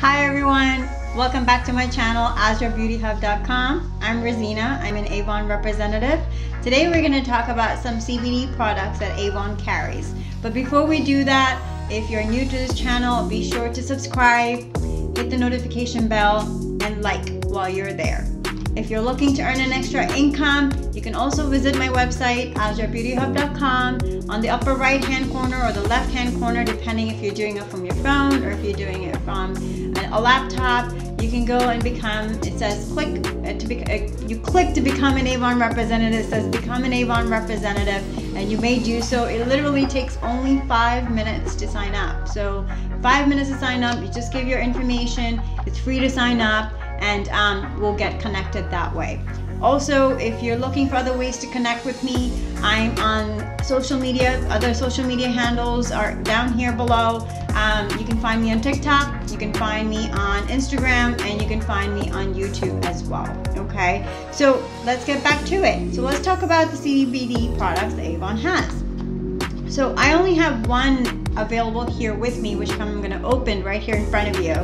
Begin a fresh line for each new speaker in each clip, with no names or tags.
Hi everyone, welcome back to my channel, AzraBeautyHub.com. I'm Rosina, I'm an Avon representative. Today we're going to talk about some CBD products that Avon carries. But before we do that, if you're new to this channel, be sure to subscribe, hit the notification bell, and like while you're there. If you're looking to earn an extra income, you can also visit my website, AzraBeautyHub.com. On the upper right hand corner or the left hand corner, depending if you're doing it from your phone or if you're doing it from a laptop, you can go and become, it says click you click to become an Avon representative. It says become an Avon representative, and you may do so. It literally takes only 5 minutes to sign up. So 5 minutes to sign up, you just give your information, it's free to sign up, and we'll get connected that way. Also, if you're looking for other ways to connect with me, I'm on social media. Other social media handles are down here below. You can find me on TikTok, you can find me on Instagram, and you can find me on YouTube as well. Okay, so let's get back to it. So let's talk about the CBD products that Avon has. So I only have one available here with me, which I'm going to open right here in front of you,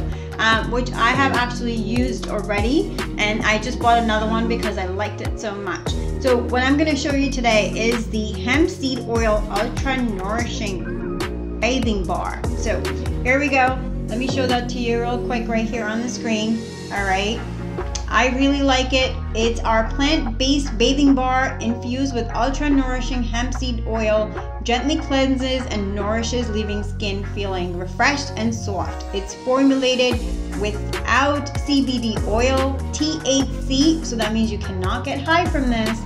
which I have actually used already, and I just bought another one because I liked it so much. So what I'm going to show you today is the Hemp Seed Oil Ultra-Nourishing Bathing Bar. So here we go. Let me show that to you real quick right here on the screen. All right. I really like it. It's our plant-based bathing bar infused with ultra-nourishing hemp seed oil, gently cleanses and nourishes, leaving skin feeling refreshed and soft. It's formulated without CBD oil, THC, so that means you cannot get high from this,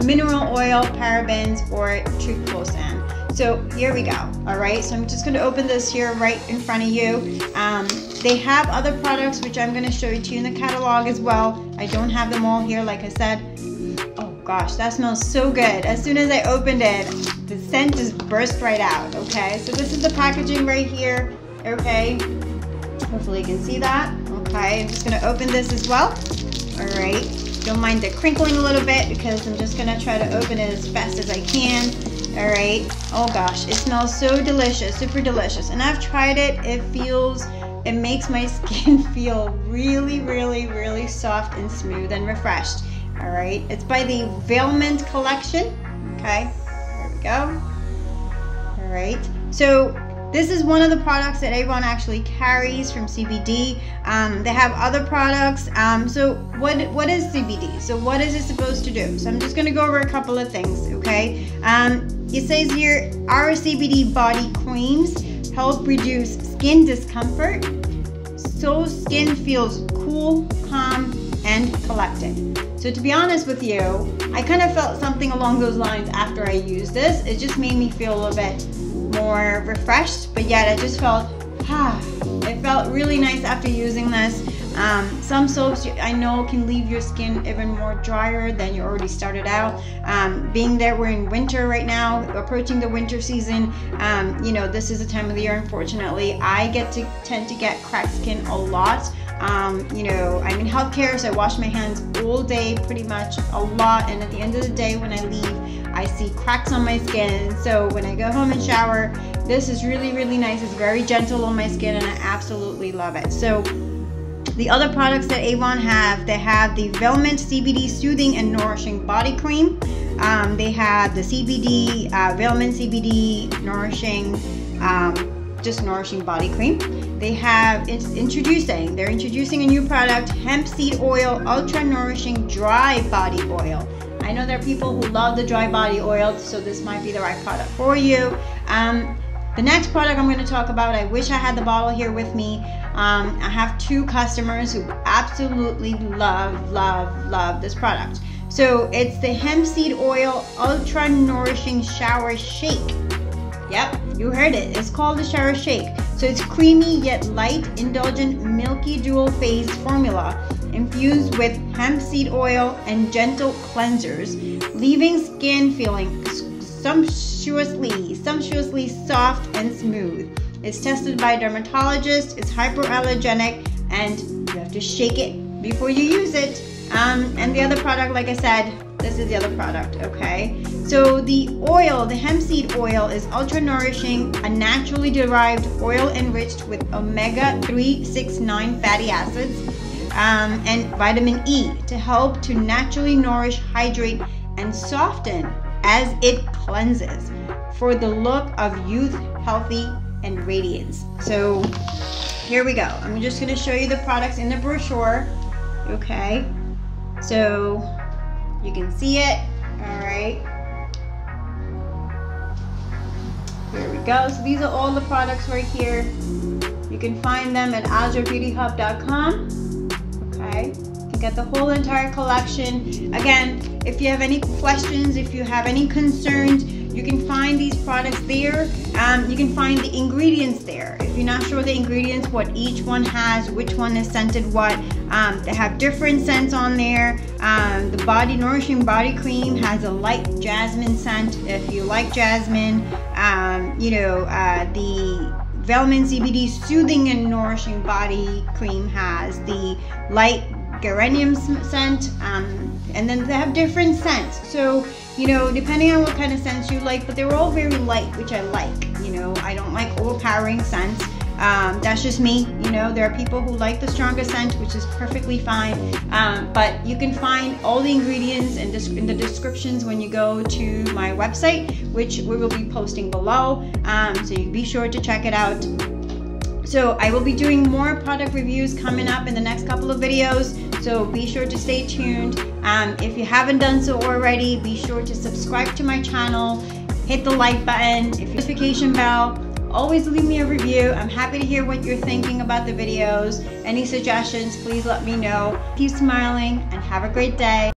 mineral oil, parabens, or triclosan. So here we go. All right, so I'm just going to open this here right in front of you. They have other products which I'm going to show you to you in the catalog as well. I don't have them all here, like I said. Oh gosh, that smells so good. As soon as I opened it, the scent just burst right out. Okay, so this is the packaging right here. Okay, hopefully you can see that. Okay, I'm just going to open this as well. All right, don't mind the crinkling a little bit because I'm just going to try to open it as fast as I can. All right, oh gosh, it smells so delicious, super delicious, and I've tried it. It makes my skin feel really, really, really soft and smooth and refreshed. All right, it's by the Veilment collection. Okay, there we go. All right, so this is one of the products that Avon actually carries from CBD. They have other products. So what is CBD? So what is it supposed to do? So I'm just going to go over a couple of things, okay? It says here, our CBD body creams help reduce skin discomfort, so skin feels cool, calm, and collected. So to be honest with you, I kind of felt something along those lines after I used this. It just made me feel a little bit more refreshed, but yet I just felt, it felt really nice after using this. Some soaps I know can leave your skin even more drier than you already started out. Being that we're in winter right now, approaching the winter season, you know, this is the time of the year, unfortunately. I tend to get cracked skin a lot. You know, I'm in healthcare, so I wash my hands all day, pretty much a lot, and at the end of the day when I leave, I see cracks on my skin. So when I go home and shower, this is really, really nice. It's very gentle on my skin, and I absolutely love it. So the other products that Avon have, they have the Veilment CBD Soothing and Nourishing Body Cream. They have the CBD, Veilment CBD Nourishing, just Nourishing Body Cream. They have, they're introducing a new product, Hemp Seed Oil Ultra Nourishing Dry Body Oil. I know there are people who love the dry body oil, so this might be the right product for you. The next product I'm going to talk about, I wish I had the bottle here with me. I have two customers who absolutely love this product. So it's the Hemp Seed Oil Ultra Nourishing Shower Shake. Yep, you heard it. It's called the Shower Shake. So it's creamy yet light, indulgent, milky dual phase formula infused with hemp seed oil and gentle cleansers, leaving skin feeling sumptuously soft and smooth. It's tested by dermatologists, it's hypoallergenic, and you have to shake it before you use it. And the other product, like I said, this is the other product, okay? So the oil, the hemp seed oil, is ultra-nourishing, a naturally derived oil enriched with omega-3, 6, 9 fatty acids and vitamin E to help to naturally nourish, hydrate, and soften as it cleanses for the look of youth, healthy, and radiance. So here we go. I'm just going to show you the products in the brochure. Okay, so you can see it. All right, here we go. So these are all the products right here. You can find them at AzraBeautyHub.com. Okay, you can get the whole entire collection. Again, if you have any questions, if you have any concerns, you can find these products there. You can find the ingredients there. If you're not sure the ingredients, what each one has, which one is scented what, they have different scents on there. The Body Nourishing Body Cream has a light jasmine scent. If you like jasmine, the Veilment CBD Soothing and Nourishing Body Cream has the light geranium scent, and then they have different scents. So, depending on what kind of scents you like, but they're all very light, which I like. I don't like overpowering scents. That's just me. There are people who like the stronger scent, which is perfectly fine. But you can find all the ingredients in the descriptions when you go to my website, which we will be posting below. So you be sure to check it out. So I will be doing more product reviews coming up in the next couple of videos. So be sure to stay tuned. If you haven't done so already, be sure to subscribe to my channel, hit the like button, notification bell. Always leave me a review. I'm happy to hear what you're thinking about the videos. Any suggestions, please let me know. Keep smiling and have a great day.